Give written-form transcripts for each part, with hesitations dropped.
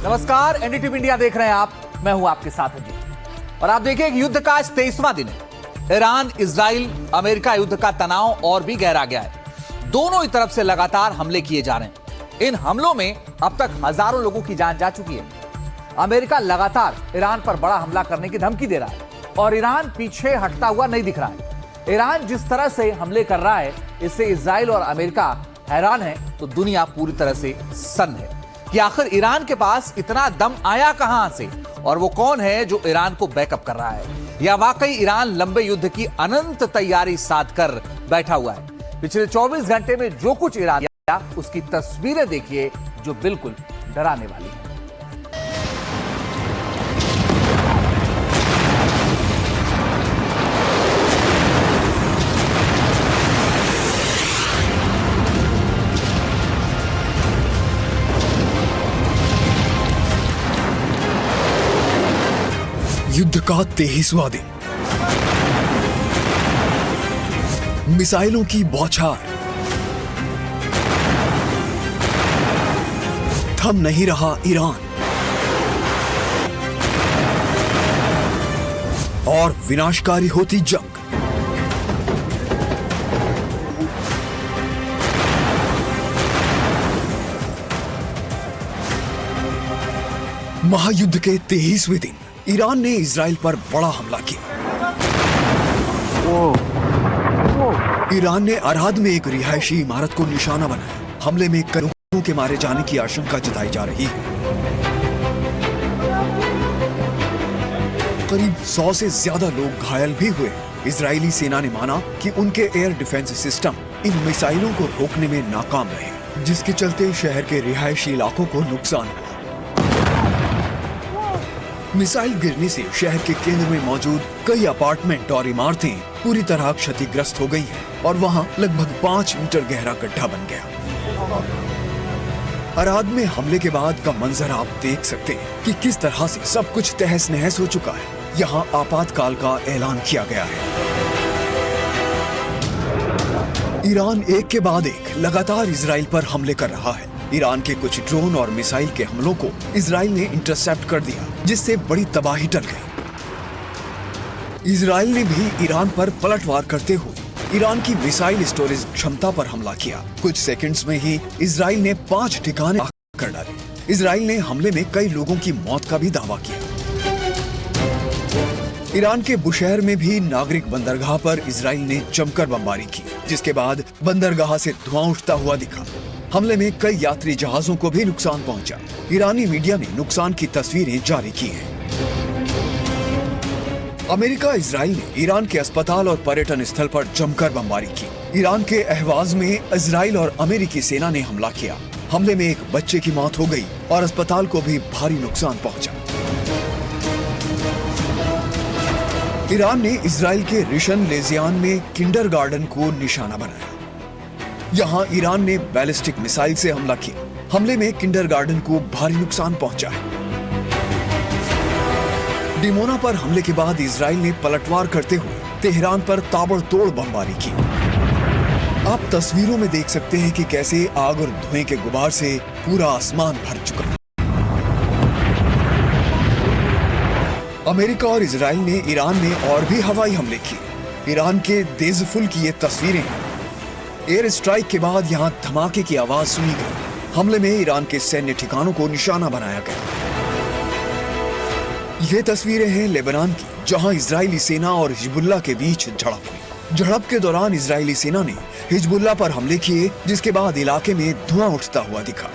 नमस्कार, NDTV India देख रहे हैं आप। मैं हूं आपके साथ अजीत और आप देखिए कि युद्ध का आज 23वां दिन है। ईरान, इजराइल, अमेरिका युद्ध का तनाव और भी गहरा गया है। दोनों ही तरफ से लगातार हमले किए जा रहे हैं। इन हमलों में अब तक हजारों लोगों की जान जा चुकी है। अमेरिका लगातार ईरान पर बड़ा हमला करने की धमकी दे रहा है और ईरान पीछे हटता हुआ नहीं दिख रहा है। ईरान जिस तरह से हमले कर रहा है, इससे इजराइल और अमेरिका हैरान है तो दुनिया पूरी तरह से सन्न है कि आखिर ईरान के पास इतना दम आया कहां से और वो कौन है जो ईरान को बैकअप कर रहा है, या वाकई ईरान लंबे युद्ध की अनंत तैयारी साध कर बैठा हुआ है। पिछले 24 घंटे में जो कुछ ईरान किया उसकी तस्वीरें देखिए जो बिल्कुल डराने वाली है। युद्ध का 23वां दिन, मिसाइलों की बौछार, थम नहीं रहा ईरान और विनाशकारी होती जंग। महायुद्ध के 23वें दिन ईरान ने इजराइल पर बड़ा हमला किया। ईरान ने अराद में एक रिहायशी इमारत को निशाना बनाया। हमले में कई लोगों के मारे जाने की आशंका जताई जा रही है। करीब 100 से ज्यादा लोग घायल भी हुए। इजरायली सेना ने माना कि उनके एयर डिफेंस सिस्टम इन मिसाइलों को रोकने में नाकाम रहे, जिसके चलते शहर के रिहायशी इलाकों को नुकसान हुआ। मिसाइल गिरने से शहर के केंद्र में मौजूद कई अपार्टमेंट और इमारतें पूरी तरह क्षतिग्रस्त हो गई हैं और वहां लगभग 5 मीटर गहरा गड्ढा बन गया। अराद में हमले के बाद का मंजर आप देख सकते हैं कि किस तरह से सब कुछ तहस नहस हो चुका है। यहां आपातकाल का ऐलान किया गया है। ईरान एक के बाद एक लगातार इजराइल पर हमले कर रहा है। ईरान के कुछ ड्रोन और मिसाइल के हमलों को इजराइल ने इंटरसेप्ट कर दिया, जिससे बड़ी तबाही टल गई। इजराइल ने भी ईरान पर पलटवार करते हुए ईरान की मिसाइल स्टोरेज क्षमता पर हमला किया। कुछ सेकंड्स में ही इजराइल ने 5 ठिकाने कर डाले। इजराइल ने हमले में कई लोगों की मौत का भी दावा किया। ईरान के बुशहर में भी नागरिक बंदरगाह पर इजराइल ने जमकर बमबारी की, जिसके बाद बंदरगाह से धुआं उठता हुआ दिखा। हमले में कई यात्री जहाजों को भी नुकसान पहुंचा। ईरानी मीडिया ने नुकसान की तस्वीरें जारी की हैं। अमेरिका इजराइल ने ईरान के अस्पताल और पर्यटन स्थल पर जमकर बमबारी की। ईरान के अहवाज में इजराइल और अमेरिकी सेना ने हमला किया। हमले में एक बच्चे की मौत हो गई और अस्पताल को भी भारी नुकसान पहुंचा। ईरान ने इजराइल के रिशन लेजियान में किंडरगार्टन को निशाना बनाया। यहां ईरान ने बैलिस्टिक मिसाइल से हमला किया। हमले में किंडरगार्टन को भारी नुकसान पहुंचा है। डिमोना पर हमले के बाद इजराइल ने पलटवार करते हुए तेहरान पर ताबड़तोड़ बमबारी की। आप तस्वीरों में देख सकते हैं कि कैसे आग और धुएं के गुबार से पूरा आसमान भर चुका है। अमेरिका और इजराइल ने ईरान में और भी हवाई हमले किए। ईरान के देज़फुल की ये तस्वीरें हैं। एयर स्ट्राइक के बाद यहां धमाके की आवाज सुनी गई। हमले में ईरान के सैन्य ठिकानों को निशाना बनाया गया। ये तस्वीरें हैं लेबनान की, जहां इजरायली सेना और हिजबुल्लाह के बीच झड़प हुई। झड़प के दौरान इजरायली सेना ने हिजबुल्लाह पर हमले किए, जिसके बाद इलाके में धुआं उठता हुआ दिखा।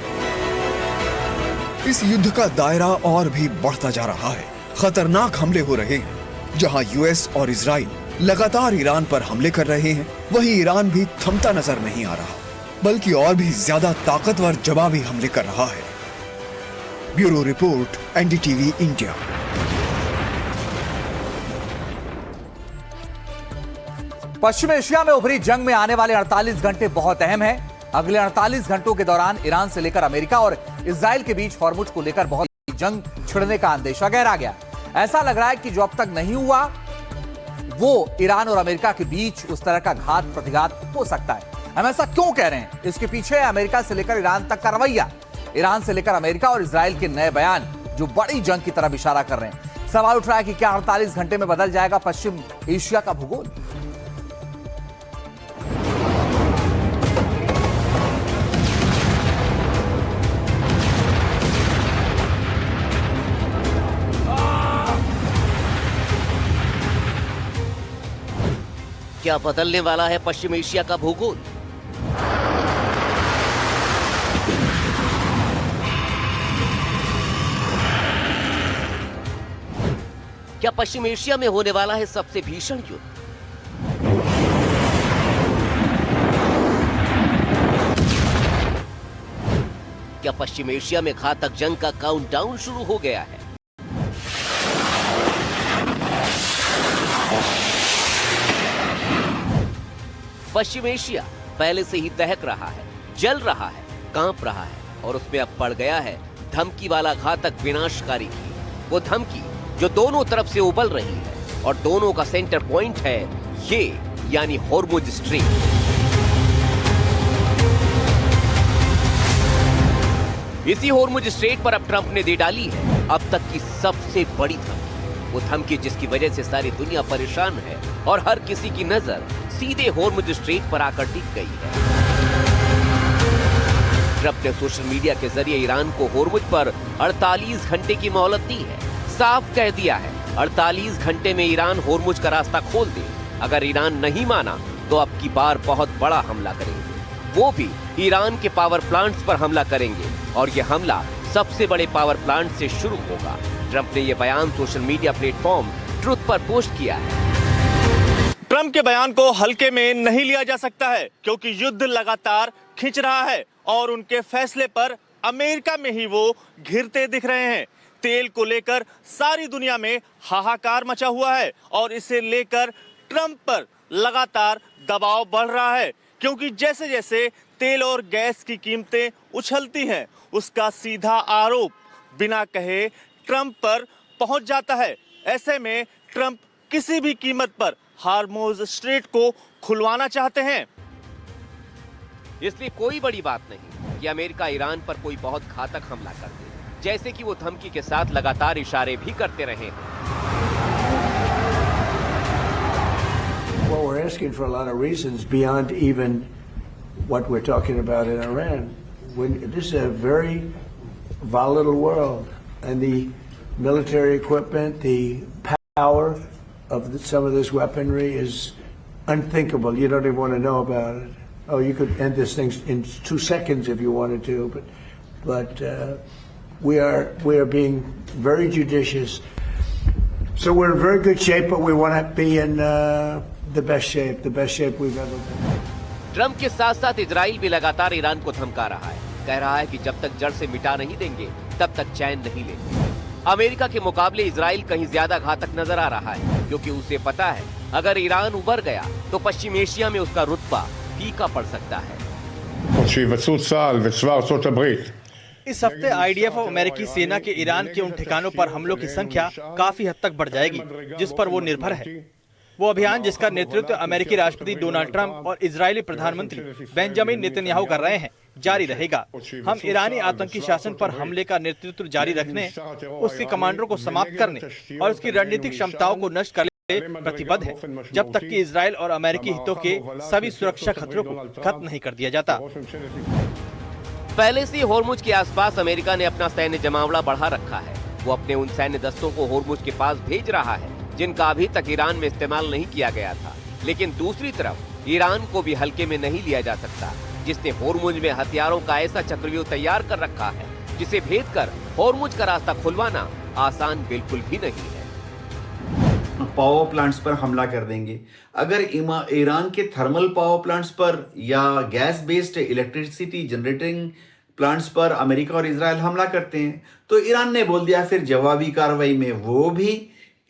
इस युद्ध का दायरा और भी बढ़ता जा रहा है। खतरनाक हमले हो रहे हैं। जहां यूएस और इजराइल लगातार ईरान पर हमले कर रहे हैं, वहीं ईरान भी थमता नजर नहीं आ रहा, बल्कि और भी ज्यादा ताकतवर जवाबी हमले कर रहा है। Bureau report, NDTV India. पश्चिम एशिया में उभरी जंग में आने वाले 48 घंटे बहुत अहम हैं। अगले 48 घंटों के दौरान ईरान से लेकर अमेरिका और इजराइल के बीच हॉर्मुज को लेकर बहुत जंग छिड़ने का अंदेशा गहरा गया। ऐसा लग रहा है कि जो अब तक नहीं हुआ वो ईरान और अमेरिका के बीच उस तरह का घात प्रतिघात हो सकता है। हम ऐसा क्यों कह रहे हैं? इसके पीछे अमेरिका से लेकर ईरान तक का रवैया। ईरान से लेकर अमेरिका और इजराइल के नए बयान जो बड़ी जंग की तरफ इशारा कर रहे हैं। सवाल उठ रहा है कि क्या 48 घंटे में बदल जाएगा पश्चिम एशिया का भूगोल? क्या बदलने वाला है पश्चिम एशिया का भूगोल? क्या पश्चिम एशिया में होने वाला है सबसे भीषण युद्ध? क्या पश्चिम एशिया में घातक जंग का काउंटडाउन शुरू हो गया है? पश्चिम एशिया पहले से ही दहक रहा है, जल रहा है, कांप रहा है और उसमें अब पड़ गया है धमकी वाला घातक विनाशकारी की। वो धमकी जो दोनों तरफ से उबल रही है और दोनों का सेंटर पॉइंट है ये, यानी हॉर्मुज स्ट्रीट। इसी हॉर्मुज स्ट्रेट पर अब ट्रंप ने दे डाली है अब तक की सबसे बड़ी धमकी। वो धमकी जिसकी वजह से सारी दुनिया परेशान है और हर किसी की नजर सीधे हॉर्मुज स्ट्रेट पर आकर टिक गई है। ट्रंप ने सोशल मीडिया के जरिए ईरान को हॉर्मुज पर 48 घंटे की मोहलत दी है। साफ कह दिया है 48 घंटे में ईरान हॉर्मुज का रास्ता खोल दे। अगर ईरान नहीं माना तो अब की बार बहुत बड़ा हमला करेंगे, वो भी ईरान के पावर प्लांट्स पर हमला करेंगे और यह हमला सबसे बड़े पावर प्लांट से शुरू होगा। ट्रंप ने यह बयान सोशल मीडिया प्लेटफॉर्म ट्रुथ पर पोस्ट किया है। ट्रंप के बयान को हल्के में नहीं लिया जा सकता है क्योंकि युद्ध लगातार खिंच रहा है और उनके फैसले पर अमेरिका में ही वो घिरते दिख रहे हैं। तेल को लेकर सारी दुनिया में हाहाकार मचा हुआ है और इसे लेकर ट्रंप पर लगातार दबाव बढ़ रहा है क्योंकि जैसे जैसे तेल और गैस की कीमतें उछलती हैं उसका सीधा आरोप बिना कहे ट्रंप पर पहुंच जाता है। ऐसे में ट्रंप किसी भी कीमत पर हॉर्मुज स्ट्रेट को खुलवाना चाहते हैं। इसलिए कोई बड़ी बात नहीं कि अमेरिका ईरान पर कोई बहुत घातक हमला कर दे, जैसे कि वो धमकी के साथ लगातार इशारे भी करते रहे हैं। Well, we're asking for a lot of reasons beyond even what we're talking about in Iran. This is a very volatile world, and the military equipment, the power of some of this weaponry is unthinkable. You don't even want to know about it. Oh, you could end this thing in 2 seconds if you wanted to, but we are being very judicious. So we're in very good shape, but we want to be in the best shape we've ever been. Trump के साथ साथ Israel भी लगातार Iran को धमका रहा है। कह रहा है कि जब तक जड़ से मिटा नहीं देंगे तब तक चैन नहीं लेंगे। अमेरिका के मुकाबले इजराइल कहीं ज्यादा घातक नजर आ रहा है क्योंकि उसे पता है अगर ईरान उभर गया तो पश्चिम एशिया में उसका रुतबा फीका पड़ सकता है। इस हफ्ते आईडीएफ और अमेरिकी सेना के ईरान के उन ठिकानों पर हमलों की संख्या काफी हद तक बढ़ जाएगी जिस पर वो निर्भर है। वो अभियान जिसका नेतृत्व अमेरिकी राष्ट्रपति डोनाल्ड ट्रंप और इजरायली प्रधानमंत्री बेंजामिन नेतन्याहू कर रहे हैं जारी रहेगा। हम ईरानी आतंकी शासन पर हमले का नेतृत्व जारी रखने, उसके कमांडरों को समाप्त करने और उसकी रणनीतिक क्षमताओं को नष्ट करने प्रतिबद्ध है जब तक कि इजराइल और अमेरिकी हितों के सभी सुरक्षा खतरों को खत्म नहीं कर दिया जाता। पहले से हॉर्मुज के आसपास अमेरिका ने अपना सैन्य जमावड़ा बढ़ा रखा है। वो अपने उन सैन्य दस्तों को हॉर्मुज के पास भेज रहा है जिनका अभी तक ईरान में इस्तेमाल नहीं किया गया था। लेकिन दूसरी तरफ ईरान को भी हल्के में नहीं लिया जा सकता, जिसने हॉर्मुज में हथियारों का ऐसा चक्रव्यूह तैयार कर रखा है जिसे भेद कर हॉर्मुज का रास्ता खुलवाना आसान बिल्कुल भी नहीं है। पावर प्लांट्स पर हमला कर देंगे। अगर ईरान के थर्मल पावर प्लांट्स पर या gas based electricity generating plants पर अमेरिका और इजराइल हमला करते हैं तो ईरान ने बोल दिया फिर जवाबी कार्रवाई में वो भी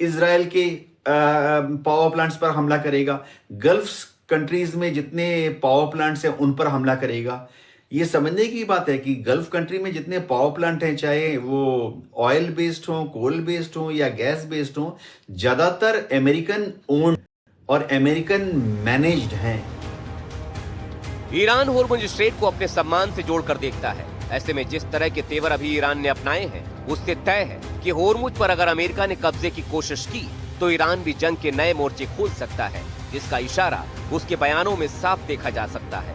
इजराइल के पावर प्लांट्स पर हमला करेगा। गल्फ कंट्रीज में जितने पावर प्लांट्स हैं उन पर हमला करेगा। ये समझने की बात है कि गल्फ कंट्री में जितने पावर प्लांट हैं, चाहे वो ऑयल बेस्ड हो, कोल बेस्ड हो या गैस बेस्ड हो, ज्यादातर अमेरिकन ओन्ड और अमेरिकन मैनेज्ड हैं। ईरान हॉर्मुज स्ट्रेट को अपने सम्मान से जोड़कर देखता है। ऐसे में जिस तरह के तेवर अभी ईरान ने अपनाए हैं, उससे तय है कि होर्मुज पर अगर अमेरिका ने कब्जे की कोशिश की तो ईरान भी जंग के नए मोर्चे खोल सकता है, जिसका इशारा उसके बयानों में साफ देखा जा सकता है।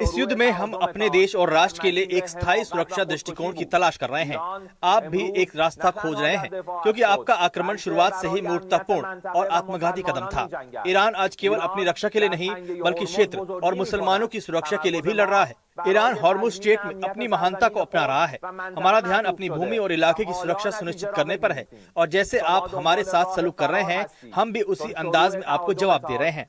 इस युद्ध में हम अपने देश और राष्ट्र के लिए एक स्थायी सुरक्षा दृष्टिकोण की तलाश कर रहे हैं। आप भी एक रास्ता खोज रहे हैं, क्योंकि आपका आक्रमण शुरुआत से ही मूर्खतापूर्ण और आत्मघाती कदम था। ईरान आज केवल अपनी रक्षा के लिए नहीं, बल्कि क्षेत्र और मुसलमानों की सुरक्षा के लिए भी लड़ रहा है। ईरान हॉर्मुज स्ट्रेट में अपनी महानता को अपना रहा है। हमारा ध्यान अपनी भूमि और इलाके की सुरक्षा सुनिश्चित करने पर है, और जैसे आप हमारे साथ सलूक कर रहे हैं, हम भी उसी अंदाज में आपको जवाब दे रहे हैं।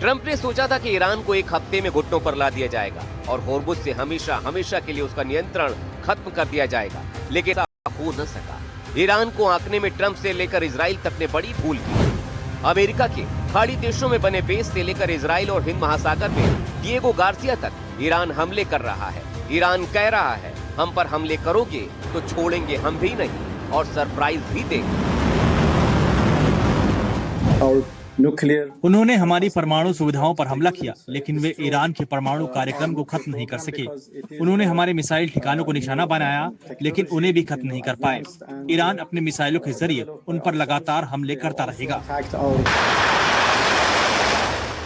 ट्रंप ने सोचा था कि ईरान को एक हफ्ते में घुटनों पर ला दिया जाएगा और होर्मुज से हमेशा हमेशा के लिए उसका नियंत्रण खत्म कर दिया जाएगा, लेकिन ऐसा हो न सका। ईरान को आंकने में ट्रंप से लेकर इजराइल तक ने बड़ी भूल की। अमेरिका के खाड़ी देशों में बने बेस से लेकर इजराइल और हिंद महासागर में डिएगो गार्सिया तक ईरान हमले कर रहा है। ईरान कह रहा है, हम पर हमले करोगे तो छोड़ेंगे हम भी नहीं और सरप्राइज भी देंगे। उन्होंने हमारी परमाणु सुविधाओं पर हमला किया, लेकिन वे ईरान के परमाणु कार्यक्रम को खत्म नहीं कर सके। उन्होंने हमारे मिसाइल ठिकानों को निशाना बनाया, लेकिन उन्हें भी खत्म नहीं कर पाए। ईरान अपने मिसाइलों के जरिए उन पर लगातार हमले करता रहेगा।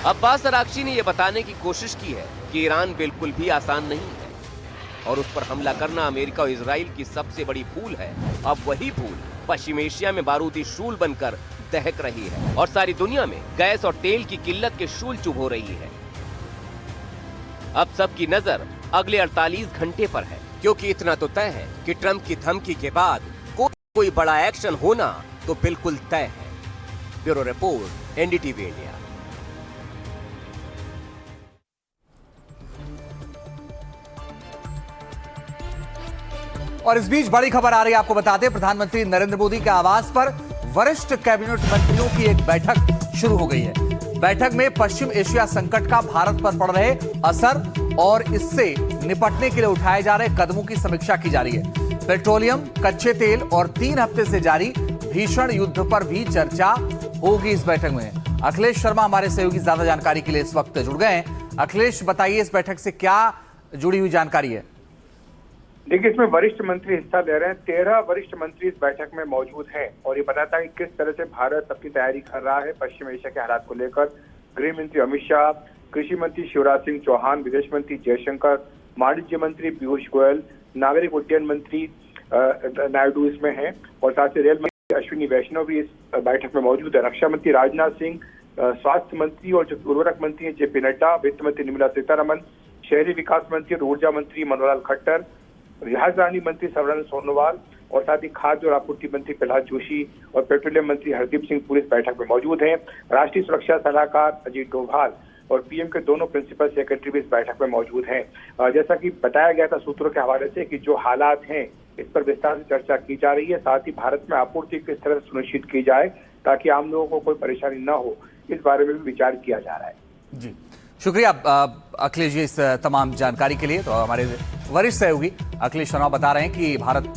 अब्बास अराक्ची ने यह बताने की कोशिश की है कि ईरान बिल्कुल भी आसान नहीं है और उस पर हमला करना अमेरिका और इजराइल की सबसे बड़ी भूल है। अब वही भूल पश्चिम एशिया में बारूदी शूल बनकर दहक रही है और सारी दुनिया में गैस और तेल की किल्लत के शूल चुभ हो रही है। अब सबकी नजर अगले 48 घंटे पर है, क्योंकि इतना तो तय है कि ट्रंप की धमकी के बाद कोई बड़ा एक्शन होना तो बिल्कुल तय है। Bureau report, NDTV India. और इस बीच बड़ी खबर आ रही है, आपको बता दें, प्रधानमंत्री नरेंद्र मोदी के आवास पर वरिष्ठ कैबिनेट मंत्रियों की एक बैठक शुरू हो गई है। बैठक में पश्चिम एशिया संकट का भारत पर पड़ रहे असर और इससे निपटने के लिए उठाए जा रहे कदमों की समीक्षा की जा रही है। पेट्रोलियम, कच्चे तेल और 3 हफ्ते से जारी भीषण युद्ध पर भी चर्चा होगी इस बैठक में। अखिलेश शर्मा हमारे सहयोगी ज्यादा जानकारी के लिए इस वक्त जुड़ गए हैं। अखिलेश, बताइए इस बैठक से क्या जुड़ी हुई जानकारी है? देखिए, इसमें वरिष्ठ मंत्री हिस्सा ले रहे हैं। 13 वरिष्ठ मंत्री इस बैठक में मौजूद हैं और ये बताता है कि किस तरह से भारत अपनी तैयारी कर रहा है पश्चिम एशिया के हालात को लेकर। गृह मंत्री अमित शाह, कृषि मंत्री शिवराज सिंह चौहान, विदेश मंत्री जयशंकर, वाणिज्य मंत्री पीयूष गोयल, नागरिक उड्डयन मंत्री नायडू इसमें हैं और साथ ही रेल मंत्री अश्विनी वैष्णव भी इस बैठक में मौजूद है। रक्षा मंत्री राजनाथ सिंह, स्वास्थ्य मंत्री और जो उर्वरक मंत्री हैं जेपी नड्डा, वित्त मंत्री निर्मला सीतारमण, शहरी विकास मंत्री और ऊर्जा मंत्री मनोहर लाल खट्टर, राजधानी मंत्री सर्बानंद सोनोवाल और साथ ही खाद्य और आपूर्ति मंत्री प्रहलाद जोशी और पेट्रोलियम मंत्री हरदीप सिंह पुरी इस बैठक में मौजूद हैं। राष्ट्रीय सुरक्षा सलाहकार अजीत डोभाल और पीएम के दोनों प्रिंसिपल सेक्रेटरी भी इस बैठक में मौजूद हैं। जैसा कि बताया गया था सूत्रों के हवाले से कि जो हालात हैं इस पर विस्तार से चर्चा की जा रही है। साथ ही भारत में आपूर्ति किस तरह से सुनिश्चित की जाए ताकि आम लोगों को कोई परेशानी न हो, इस बारे में भी विचार किया जा रहा है। जी, शुक्रिया अखिलेश जी इस तमाम जानकारी के लिए। तो हमारे वरिष्ठ सहयोगी अखिलेश शर्मा बता रहे हैं कि भारत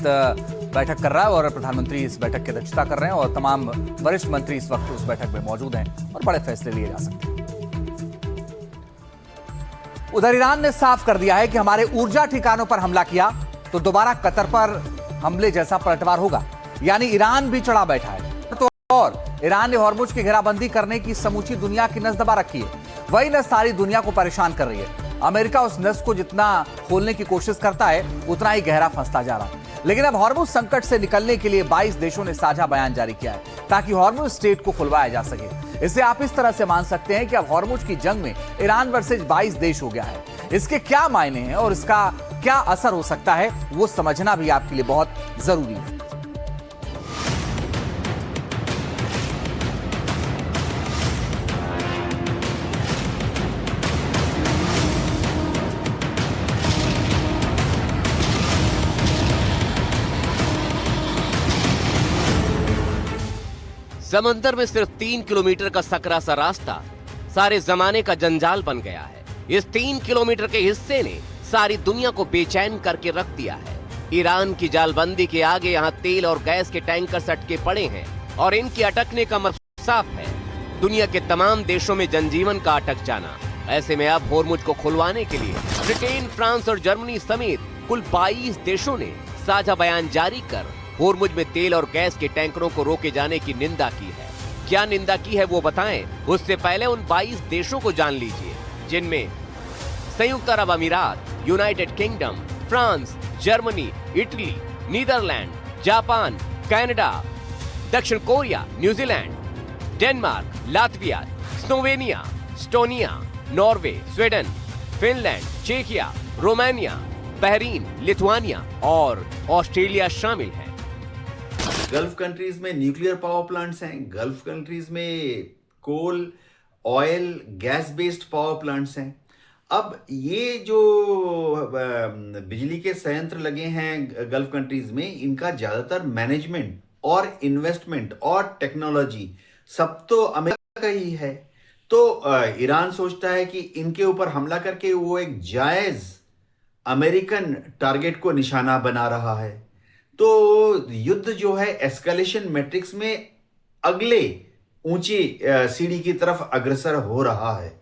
बैठक कर रहा है और प्रधानमंत्री इस बैठक की अध्यक्षता कर रहे हैं और तमाम वरिष्ठ मंत्री इस वक्त उस बैठक में मौजूद हैं और बड़े फैसले लिए जा सकते हैं। उधर ईरान ने साफ कर दिया है कि हमारे ऊर्जा ठिकानों पर हमला किया तो दोबारा कतर पर हमले जैसा पलटवार होगा, यानी ईरान भी चढ़ा बैठा है। तो और ईरान ने हॉर्मुज की घेराबंदी करने की समूची दुनिया की नस दबा रखी है। वही नस सारी दुनिया को परेशान कर रही है। अमेरिका उस नस को जितना खोलने की कोशिश करता है उतना ही गहरा फंसता जा रहा है। लेकिन अब हॉर्मुज संकट से निकलने के लिए 22 देशों ने साझा बयान जारी किया है ताकि हॉर्मुज स्टेट को खुलवाया जा सके। इसे आप इस तरह से मान सकते हैं कि अब हॉर्मुज की जंग में ईरान वर्सेज 22 देश हो गया है। इसके क्या मायने हैं और इसका क्या असर हो सकता है वो समझना भी आपके लिए बहुत जरूरी है। समंदर में सिर्फ 3 किलोमीटर का सकरा सा रास्ता सारे जमाने का जंजाल बन गया है। इस 3 किलोमीटर के हिस्से ने सारी दुनिया को बेचैन करके रख दिया है। ईरान की जालबंदी के आगे यहाँ तेल और गैस के टैंकर अटके पड़े हैं और इनके अटकने का मतलब साफ है, दुनिया के तमाम देशों में जनजीवन का अटक जाना। ऐसे में अब होर्मुज को खुलवाने के लिए ब्रिटेन, फ्रांस और जर्मनी समेत कुल 22 देशों ने साझा बयान जारी कर होर्मुज में तेल और गैस के टैंकरों को रोके जाने की निंदा की है। क्या निंदा की है वो बताएं, उससे पहले उन 22 देशों को जान लीजिए जिनमें संयुक्त अरब अमीरात, United Kingdom, France, Germany, Italy, Netherland, Japan, Canada, दक्षिण Korea, New Zealand, Denmark, Latvia, Slovenia, Estonia, Norway, Sweden, Finland, चेकिया, रोमानिया, बहरीन, लिथुआनिया और ऑस्ट्रेलिया शामिल हैं। गल्फ कंट्रीज में न्यूक्लियर पावर प्लांट्स हैं, गल्फ कंट्रीज में coal, oil, gas based power plants हैं। अब ये जो बिजली के संयंत्र लगे हैं गल्फ कंट्रीज में, इनका ज्यादातर मैनेजमेंट और इन्वेस्टमेंट और टेक्नोलॉजी सब तो अमेरिका का ही है। तो ईरान सोचता है कि इनके ऊपर हमला करके वो एक जायज अमेरिकन टारगेट को निशाना बना रहा है। तो युद्ध जो है एस्केलेशन मैट्रिक्स में अगले ऊंची सीढ़ी की तरफ अग्रसर हो रहा है।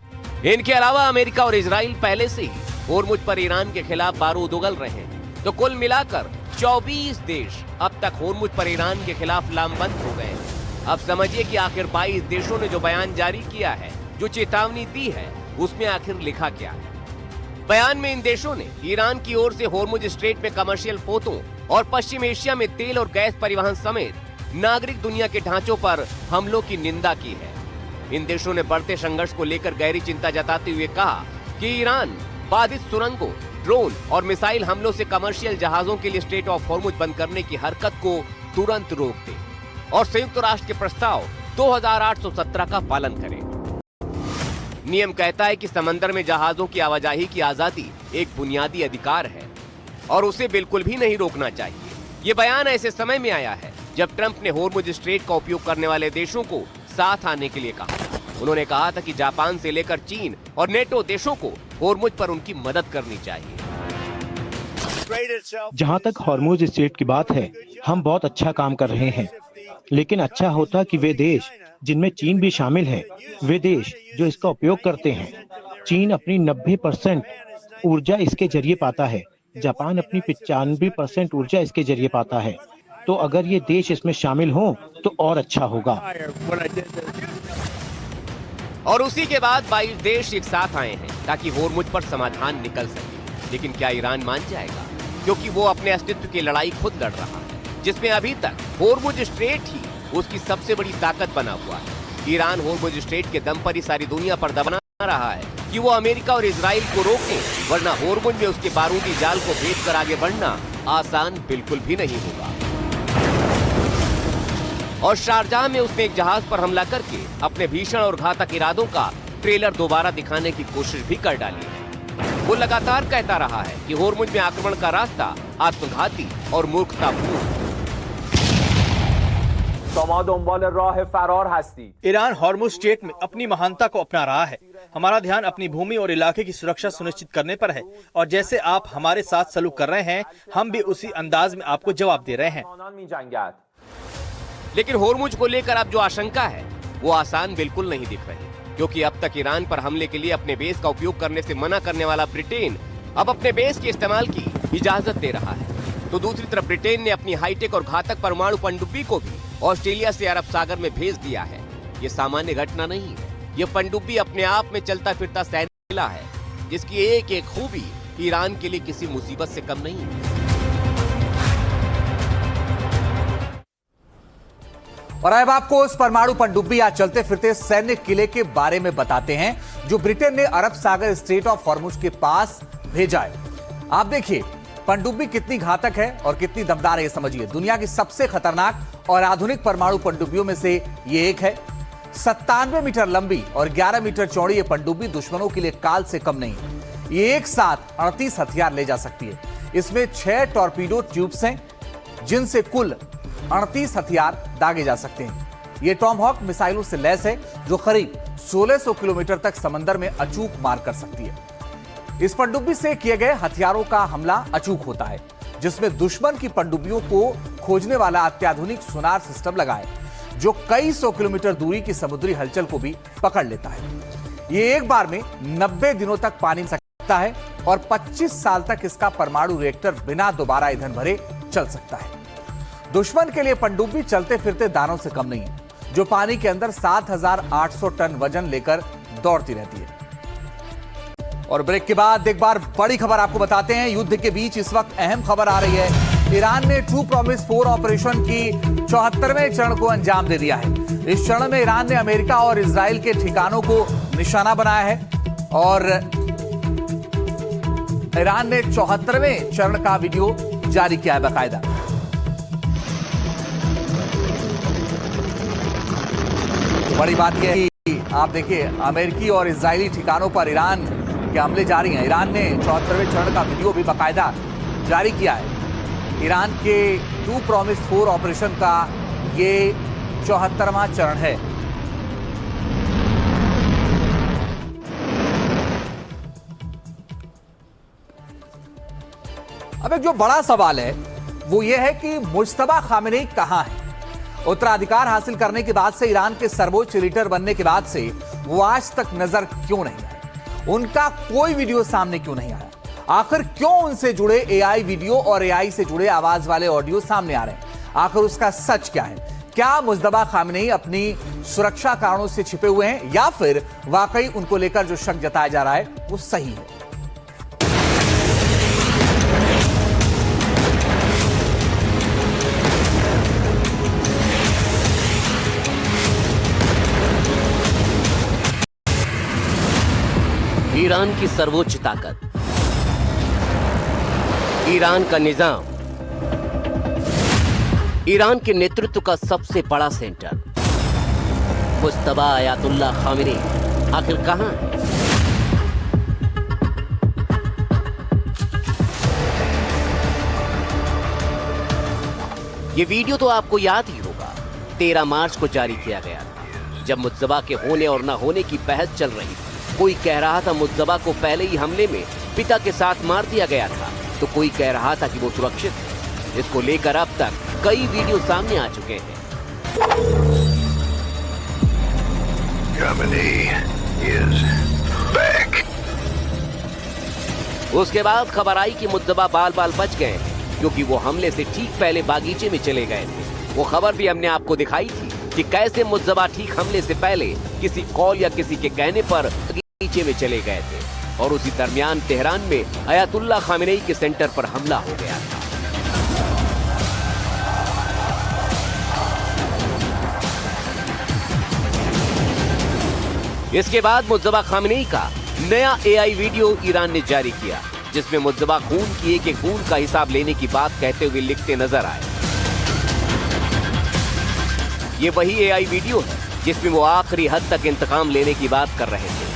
इनके अलावा अमेरिका और इजराइल पहले से ही होर्मुज पर ईरान के खिलाफ बारूद उगल रहे हैं। तो कुल मिलाकर 24 देश अब तक होर्मुज पर ईरान के खिलाफ लामबंद हो गए। अब समझिए कि आखिर 22 देशों ने जो बयान जारी किया है, जो चेतावनी दी है, उसमें आखिर लिखा क्या है। बयान में इन देशों ने ईरान की ओर से होर्मुज स्ट्रेट में कमर्शियल पोतों और पश्चिम एशिया में तेल और गैस परिवहन समेत नागरिक दुनिया के ढांचों पर हमलों की निंदा की है। इन देशों ने बढ़ते संघर्ष को लेकर गहरी चिंता जताते हुए कहा कि ईरान बाधित सुरंगों, ड्रोन और मिसाइल हमलों से कमर्शियल जहाजों के लिए स्ट्रेट ऑफ होर्मुज बंद करने की हरकत को तुरंत रोक दे और संयुक्त राष्ट्र के प्रस्ताव 2817 का पालन करे। नियम कहता है कि समंदर में जहाजों की आवाजाही की आजादी एक बुनियादी अधिकार है और उसे बिल्कुल भी नहीं रोकना चाहिए। ये बयान ऐसे समय में आया है जब ट्रंप ने होर्मुज स्ट्रेट का उपयोग करने वाले देशों को साथ आने के लिए कहा। उन्होंने कहा था कि जापान से लेकर चीन और नेटो देशों को होर्मुज पर उनकी मदद करनी चाहिए। जहां तक होर्मुज स्ट्रेट की बात है, हम बहुत अच्छा काम कर रहे हैं, लेकिन अच्छा होता कि वे देश जिनमें चीन भी शामिल है, वे देश जो इसका उपयोग करते हैं। चीन अपनी 90% ऊर्जा इसके जरिए पाता है, जापान अपनी 95% ऊर्जा इसके जरिए पाता है। तो अगर ये देश इसमें शामिल हों तो और अच्छा होगा। और उसी के बाद 22 देश एक साथ आए हैं ताकि होर्मुज पर समाधान निकल सके। लेकिन क्या ईरान मान जाएगा? क्योंकि वो अपने अस्तित्व की लड़ाई खुद लड़ रहा है, जिसमें अभी तक होर्मुज स्ट्रेट ही उसकी सबसे बड़ी ताकत बना हुआ है। ईरान होर्मुज स्ट्रेट के दम पर ही सारी दुनिया पर दबाना रहा है कि वो अमेरिका और इजराइल को रोके, वरना होर्मुज में उसके बारूदी जाल को भेजकर आगे बढ़ना आसान बिल्कुल भी नहीं होगा। और शारजाह में उसने एक जहाज पर हमला करके अपने भीषण और घातक इरादों का ट्रेलर दोबारा दिखाने की कोशिश भी कर डाली है। वो लगातार कहता रहा है कि होर्मुज में आक्रमण का रास्ता आत्मघाती और मूर्खतापूर्ण। ईरान होर्मुज स्ट्रेट में अपनी महानता को अपना रहा है। हमारा ध्यान अपनी भूमि और इलाके की सुरक्षा सुनिश्चित करने पर है, और जैसे आप हमारे साथ सलूक कर रहे हैं, हम भी उसी अंदाज में आपको जवाब दे रहे हैं। लेकिन होर्मुज को लेकर अब जो आशंका है वो आसान बिल्कुल नहीं दिख रही, क्योंकि अब तक ईरान पर हमले के लिए अपने बेस का उपयोग करने से मना करने वाला ब्रिटेन अब अपने बेस के इस्तेमाल की इजाजत दे रहा है। तो दूसरी तरफ ब्रिटेन ने अपनी हाईटेक और घातक परमाणु पनडुब्बी को भी ऑस्ट्रेलिया से अरब सागर में भेज दिया है। ये सामान्य घटना नहीं है, ये पनडुब्बी अपने आप में चलता फिरता सैन्य है, जिसकी एक एक खूबी ईरान के लिए किसी मुसीबत से कम नहीं है। और अब आपको उस परमाणु पनडुब्बी या चलते फिरते सैन्य किले के बारे में बताते हैं जो ब्रिटेन ने अरब सागर स्ट्रेट ऑफ होर्मुज के पास भेजा है। आप देखिए पनडुब्बी कितनी घातक है और कितनी दमदार है, ये समझिए। दुनिया की सबसे खतरनाक और आधुनिक परमाणु पनडुब्बियों में से ये एक है। 97 मीटर लंबी और 11 मीटर चौड़ी ये पनडुब्बी दुश्मनों के लिए काल से कम नहीं है। ये एक साथ 38 हथियार ले जा सकती है। इसमें 6 टॉर्पीडो ट्यूब्स हैं, जिनसे कुल 38 हथियार दागे जा सकते हैं। ये टॉमहॉक मिसाइलों से लैस है जो करीब 1600 किलोमीटर तक समंदर में अचूक मार कर सकती है। इस पनडुब्बी से किए गए हथियारों का हमला अचूक होता है, जिसमें दुश्मन की पनडुब्बियों को खोजने वाला अत्याधुनिक सोनार सिस्टम लगा है, जो कई सौ किलोमीटर दूरी की समुद्री हलचल को भी पकड़ लेता है। ये एक बार में 90 दिनों तक पानी में सकता है और 25 साल तक इसका परमाणु रिएक्टर बिना दोबारा ईंधन भरे चल सकता है। दुश्मन के लिए पनडुब्बी चलते फिरते दानों से कम नहीं है, जो पानी के अंदर 7,800 टन वजन लेकर दौड़ती रहती है। और ब्रेक के बाद एक बार बड़ी खबर आपको बताते हैं। युद्ध के बीच इस वक्त अहम खबर आ रही है। ईरान ने ट्रू प्रॉमिस 4 ऑपरेशन की 74वें चरण को अंजाम दे दिया है। इस चरण में ईरान ने अमेरिका और इजराइल के ठिकानों को निशाना बनाया है और ईरान ने 74वें चरण का वीडियो जारी किया है बाकायदा। बड़ी बात यह है कि आप देखिए, अमेरिकी और इजरायली ठिकानों पर ईरान के हमले जारी हैं। ईरान ने 74वें चरण का वीडियो भी बाकायदा जारी किया है। ईरान के ट्रू प्रॉमिस 4 ऑपरेशन का ये 74वां चरण है। अब एक जो बड़ा सवाल है वो ये है कि मुज्तबा खामेनेई कहां है। उत्तराधिकार हासिल करने के बाद से, ईरान के सर्वोच्च लीडर बनने के बाद से वो आज तक नजर क्यों नहीं आए? उनका कोई वीडियो सामने क्यों नहीं आया? आखिर क्यों उनसे जुड़े एआई वीडियो और एआई से जुड़े आवाज वाले ऑडियो सामने आ रहे हैं? आखिर उसका सच क्या है? क्या मुज्तबा खामेनेई अपनी सुरक्षा कारणों से छिपे हुए हैं या फिर वाकई उनको लेकर जो शक जताया जा रहा है वो सही है? ईरान की सर्वोच्च ताकत, ईरान का निजाम, ईरान के नेतृत्व का सबसे बड़ा सेंटर, मुज्तबा आयातुल्ला खामेनेई आखिर कहां है? ये वीडियो तो आपको याद ही होगा, 13 मार्च को जारी किया गया था, जब मुज्तबा के होने और न होने की बहस चल रही थी। कोई कह रहा था मुज्तबा को पहले ही हमले में पिता के साथ मार दिया गया था, तो कोई कह रहा था कि वो सुरक्षित है। इसको लेकर अब तक कई वीडियो सामने आ चुके हैं। उसके बाद खबर आई कि मुज्तबा बाल बाल बच गए हैं, क्योंकि वो हमले से ठीक पहले बागीचे में चले गए थे। वो खबर भी हमने आपको दिखाई थी कि कैसे मुज्तबा ठीक हमले से पहले किसी कॉल या किसी के कहने पर बागीचे में चले गए थे और उसी दरमियान तेहरान में आयतुल्ला खामेनेई के सेंटर पर हमला हो गया था। इसके बाद मुज्तबा खामेनेई का नया एआई वीडियो ईरान ने जारी किया, जिसमें मुज्तबा खून की एक बूंद का हिसाब लेने की बात कहते हुए लिखते नजर आए। ये वही एआई वीडियो है जिसमें वो आखिरी हद तक इंतकाम लेने की बात कर रहे थे।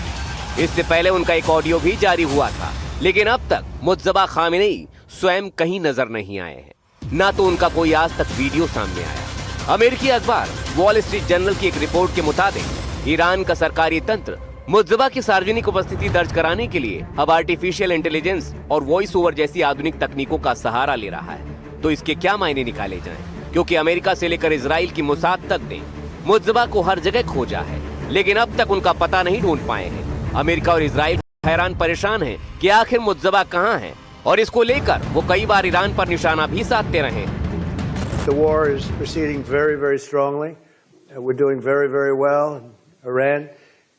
इससे पहले उनका एक ऑडियो भी जारी हुआ था, लेकिन अब तक मुज्तबा खामेनेई स्वयं कहीं नजर नहीं आए हैं, ना तो उनका कोई आज तक वीडियो सामने आया। अमेरिकी अखबार वॉल स्ट्रीट जर्नल की एक रिपोर्ट के मुताबिक ईरान का सरकारी तंत्र मुज्तबा की सार्वजनिक उपस्थिति दर्ज कराने के लिए अब आर्टिफिशियल इंटेलिजेंस और वॉइस ओवर जैसी आधुनिक तकनीकों का सहारा ले रहा है। तो इसके क्या मायने निकाले जाएं? क्योंकि अमेरिका से लेकर इजराइल की मोसाद तक ने मुज्तबा को हर जगह खोजा है, लेकिन अब तक उनका पता नहीं ढूंढ पाए हैं। अमेरिका और इजराइल हैरान परेशान हैं कि आखिर मुज्तबा कहां है, और इसको लेकर वो कई बार ईरान पर निशाना भी साधते रहे। The war is proceeding very, very strongly. We're doing very, very well. Iran,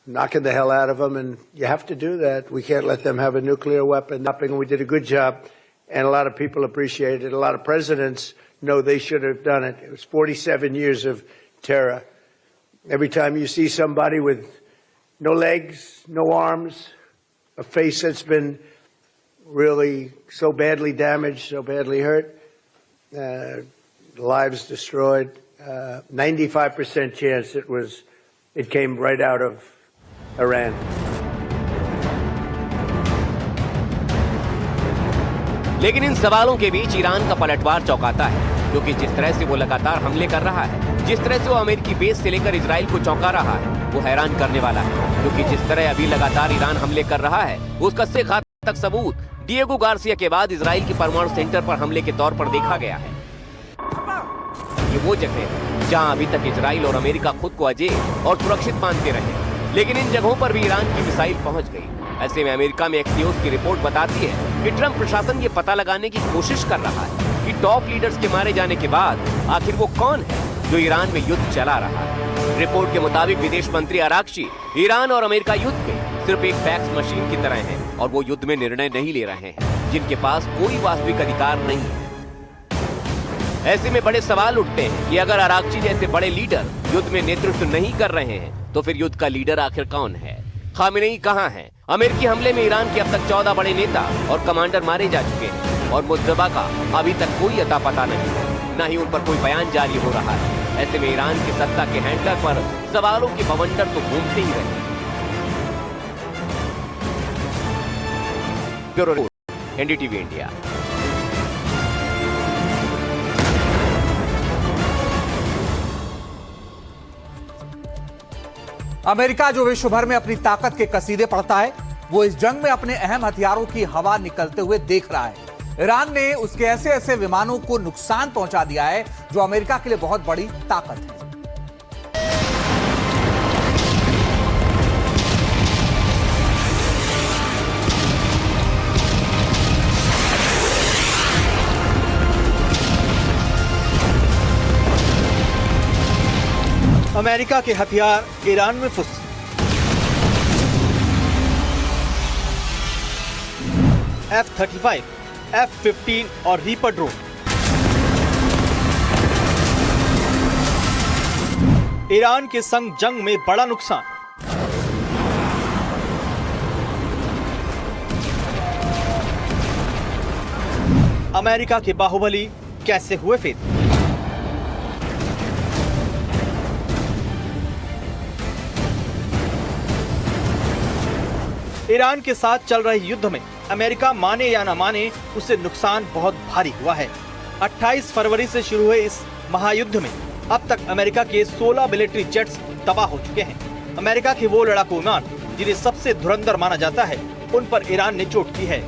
knocking the hell out of them, and you have to do that. We can't let them have a nuclear weapon. We did a good job, and a lot of people appreciate it. A lot of presidents know they should have done it. It was 47 years of terror. Every time you see somebody with no legs, no arms, a face that's been really so badly damaged, so badly hurt, lives destroyed, 95% chance it came right out of Iran. लेकिन इन सवालों के बीच Iran का पलटवार चौंकाता है, क्योंकि जिस तरह से वो लगातार हमले कर रहा है, जिस तरह से वो अमेरिकी बेस से लेकर इजराइल को चौंका रहा है, वो हैरान करने वाला है। क्योंकि जिस तरह अभी लगातार ईरान हमले कर रहा है, उसका से घातक सबूत डिएगो गार्सिया के बाद इजराइल के परमाणु सेंटर पर हमले के तौर पर देखा गया है। ये वो जगह है जहां अभी तक इजराइल और अमेरिका खुद को अजेय और सुरक्षित मानते रहे, लेकिन इन जगहों पर भी ईरान की मिसाइल पहुंच गई। ऐसे में अमेरिका में एक्सियोस की रिपोर्ट बताती है कि ट्रंप प्रशासन ये पता लगाने की कोशिश कर रहा है कि टॉप लीडर्स के मारे जाने के बाद आखिर वो कौन है जो ईरान में युद्ध चला रहा है। रिपोर्ट के मुताबिक विदेश मंत्री अराक्ची ईरान और अमेरिका युद्ध में सिर्फ एक फैक्स मशीन की तरह है और वो युद्ध में निर्णय नहीं ले रहे हैं जिनके पास कोई वास्तविक अधिकार नहीं है। ऐसे में बड़े सवाल उठते हैं कि अगर अराक्ची जैसे बड़े लीडर युद्ध में नेतृत्व नहीं कर रहे हैं तो फिर युद्ध का लीडर आखिर कौन है? खामेनेई कहां है? अमेरिकी हमले में ईरान के अब तक 14 बड़े नेता और कमांडर मारे जा चुके हैं और मुज्तबा का अभी तक कोई अता पता नहीं है, न ही उन पर कोई बयान जारी हो रहा है। ऐसे में ईरान की सत्ता के हैंडलर पर सवालों के बवंडर तो घूमते ही रहे। Bureau report, NDTV India. America जो विश्व भर में अपनी ताकत के कसीदे पढ़ता है, वो इस जंग में अपने अहम हथियारों की हवा निकलते हुए देख रहा है। ईरान ने उसके ऐसे ऐसे विमानों को नुकसान पहुंचा दिया है जो अमेरिका के लिए बहुत बड़ी ताकत है। अमेरिका के हथियार ईरान में फुस। F-35, F-15 और रीपर ड्रोन। ईरान के संग जंग में बड़ा नुकसान। अमेरिका के बाहुबली कैसे हुए फेल? ईरान के साथ चल रहे युद्ध में अमेरिका माने या न माने उससे नुकसान बहुत भारी हुआ है। 28 फरवरी से शुरू हुए इस महायुद्ध में अब तक अमेरिका के 16 मिलिट्री जेट्स तबाह हो चुके हैं। अमेरिका के वो लड़ाकू विमान जिन्हें सबसे धुरंधर माना जाता है, उन पर ईरान ने चोट की है।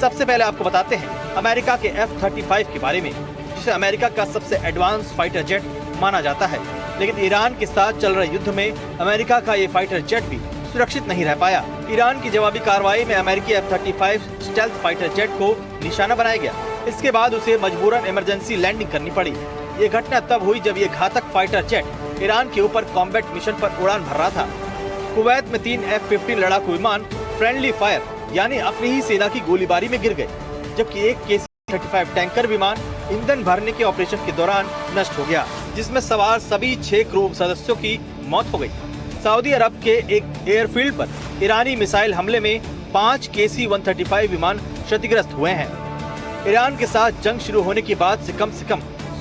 सबसे पहले आपको बताते हैं अमेरिका के F-35 के बारे में, जिसे अमेरिका का सबसे एडवांस फाइटर जेट माना जाता है। लेकिन ईरान के साथ चल रहे युद्ध में अमेरिका का ये फाइटर जेट भी सुरक्षित नहीं रह पाया। ईरान की जवाबी कार्रवाई में अमेरिकी F-35 स्टेल्थ फाइटर जेट को निशाना बनाया गया। इसके बाद उसे मजबूरन इमरजेंसी लैंडिंग करनी पड़ी। ये घटना तब हुई जब ये घातक फाइटर जेट ईरान के ऊपर कॉम्बैट मिशन पर उड़ान भर रहा था। कुवैत में 3 F-15 लड़ाकू विमान फ्रेंडली फायर यानी अपनी ही सेना की गोलीबारी में गिर गए, जबकि एक KC-35 टैंकर विमान ईंधन भरने के ऑपरेशन के दौरान नष्ट हो गया, जिसमें सवार सभी 6 क्रू सदस्यों की मौत हो गई। सऊदी अरब के एक एयरफील्ड पर ईरानी मिसाइल हमले में 5 KC-135 विमान क्षतिग्रस्त हुए हैं। ईरान के साथ जंग शुरू होने के बाद से कम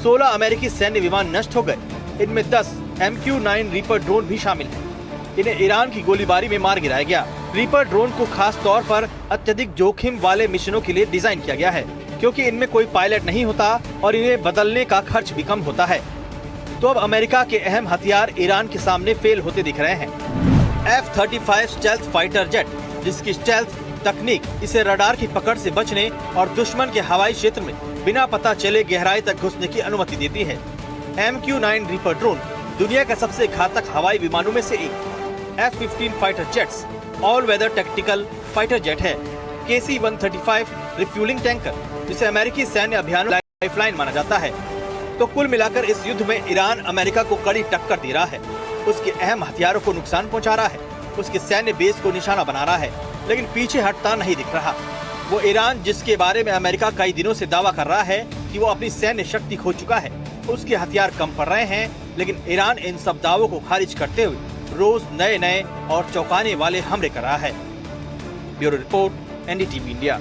16 अमेरिकी सैन्य विमान नष्ट हो गए। इनमें 10 MQ-9 रीपर ड्रोन भी शामिल हैं। इन्हें ईरान की गोलीबारी में मार गिराया गया। रीपर ड्रोन को खास तौर पर अत्यधिक जोखिम वाले मिशनों के लिए डिजाइन किया गया है, क्योंकि इनमें कोई पायलट नहीं होता और इन्हें बदलने का खर्च भी कम होता है। तो अब अमेरिका के अहम हथियार ईरान के सामने फेल होते दिख रहे हैं। F-35 स्टेल्थ फाइटर जेट, जिसकी स्टेल्थ तकनीक इसे रडार की पकड़ से बचने और दुश्मन के हवाई क्षेत्र में बिना पता चले गहराई तक घुसने की अनुमति देती है। MQ-9 रीपर ड्रोन दुनिया का सबसे घातक हवाई विमानों में से एक। F-15 fighter jets all weather tactical fighter jet है। KC-135 रिफ्यूलिंग टैंकर, जिसे अमेरिकी सैन्य अभियानों लाइफलाइन माना जाता है। तो कुल मिलाकर इस युद्ध में ईरान अमेरिका को कड़ी टक्कर दे रहा है। उसके अहम हथियारों को नुकसान पहुंचा रहा है, उसके सैन्य बेस को निशाना बना रहा है, लेकिन पीछे हटता नहीं दिख रहा। वो ईरान जिसके बारे में अमेरिका कई दिनों से दावा कर रहा है कि वो अपनी सैन्य शक्ति खो चुका है, उसके हथियार कम पड़ रहे हैं, लेकिन ईरान इन सब दावों को खारिज करते हुए रोज नए नए और चौंकाने वाले हमले कर रहा है। Bureau report, NDTV India.